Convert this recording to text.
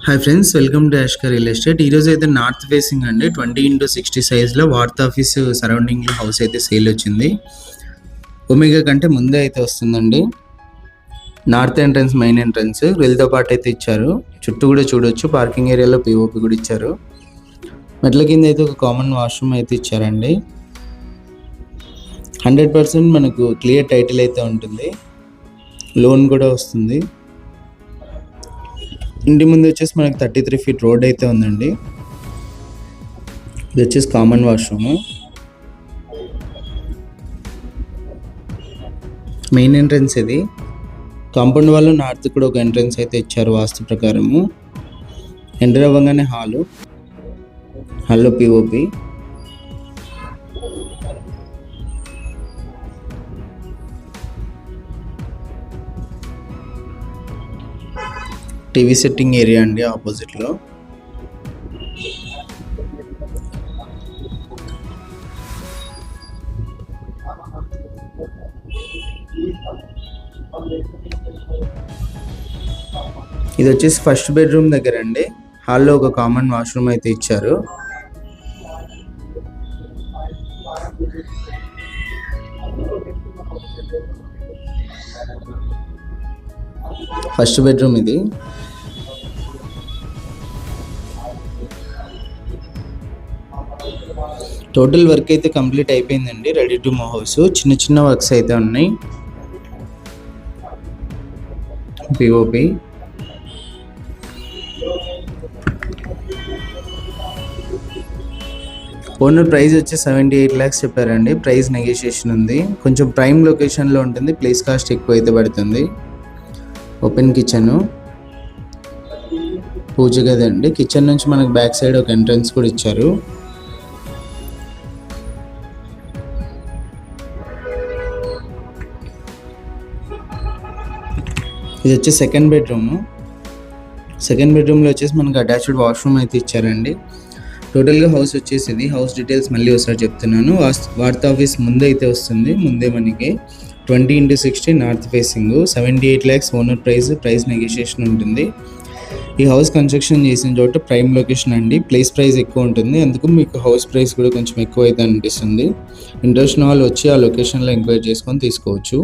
Hi friends, welcome to యాష్కర్ real estate. ఈరోజు అయితే north facing అండి 20x60 సైజ్లో వార్త్ ఆఫీస్ సరౌండింగ్లో హౌస్ అయితే సేల్ వచ్చింది. ఒమేగా కంటే ముందే అయితే వస్తుందండి. నార్త్ ఎంట్రన్స్, మెయిన్ ఎంట్రన్స్ వీళ్ళతో పాటు అయితే ఇచ్చారు. చుట్టూ కూడా చూడొచ్చు. పార్కింగ్ ఏరియాలో పిఓపి కూడా ఇచ్చారు. మెట్ల కింద అయితే ఒక కామన్ వాష్రూమ్ అయితే ఇచ్చారండి. 100% మనకు క్లియర్ టైటిల్ అయితే ఉంటుంది. లోన్ కూడా వస్తుంది. ఇంటి ముందు వచ్చేసి మనకి 33 ఫీట్ రోడ్ అయితే ఉందండి. ఇది వచ్చేసి కామన్ వాష్రూమ్. మెయిన్ ఎంట్రన్స్ ఇది. కాంపౌండ్ వాళ్ళు నార్త్ కూడా ఒక ఎంట్రన్స్ అయితే ఇచ్చారు వాస్తు ప్రకారము. ఎంటర్ అవ్వగానే హాల్లో పిఓపి. టీవీ సెట్టింగ్ ఏరియా అండి ఆపోజిట్లో. ఇది వచ్చేసి ఫస్ట్ బెడ్రూమ్ దగ్గర అండి. హాల్లో ఒక కామన్ వాష్రూమ్ అయితే ఇచ్చారు. ఫస్ట్ బెడ్రూమ్ ఇది. టోటల్ వర్క్ అయితే కంప్లీట్ అయిపోయిందండి. Ready to move house. చిన్న చిన్న వర్క్స్ అయితే ఉన్నాయి. పిఓపి. ఓనర్ ప్రైస్ వచ్చి 78 lakhs చెప్పారండి. ప్రైస్ నెగోషియేషన్ ఉంది. కొంచెం ప్రైమ్ లొకేషన్లో ఉంటుంది. ప్లేస్ కాస్ట్ ఎక్కువ అయితే పడుతుంది. ఓపెన్ కిచెన్, పూజ గది అండి. కిచెన్ నుంచి మనకు బ్యాక్ సైడ్ ఒక ఎంట్రన్స్ కూడా ఇచ్చారు. ఇది వచ్చి సెకండ్ బెడ్రూమ్. సెకండ్ బెడ్రూమ్లో వచ్చేసి మనకు అటాచ్డ్ వాష్రూమ్ అయితే ఇచ్చారండి. టోటల్గా హౌస్ వచ్చేసి ఇది. హౌస్ డీటెయిల్స్ మళ్ళీ ఒకసారి చెప్తున్నాను. వార్త్ ఆఫీస్ ముందే అయితే వస్తుంది. ముందే మనకి 20x60 north facing, 78 lakhs owner price negotiation ఉంటుంది. ఈ హౌస్ కన్స్ట్రక్షన్ చేసిన చోట ప్రైమ్ లొకేషన్ అండి. ప్రైస్ ఎక్కువ ఉంటుంది. అందుకు మీకు హౌస్ ప్రైస్ కూడా కొంచెం ఎక్కువ అయితే అనిపిస్తుంది. ఇంట్రెస్ట్ ఉన్న వాళ్ళు వచ్చి ఆ లొకేషన్లో ఎంక్వైరీ చేసుకొని తీసుకోవచ్చు.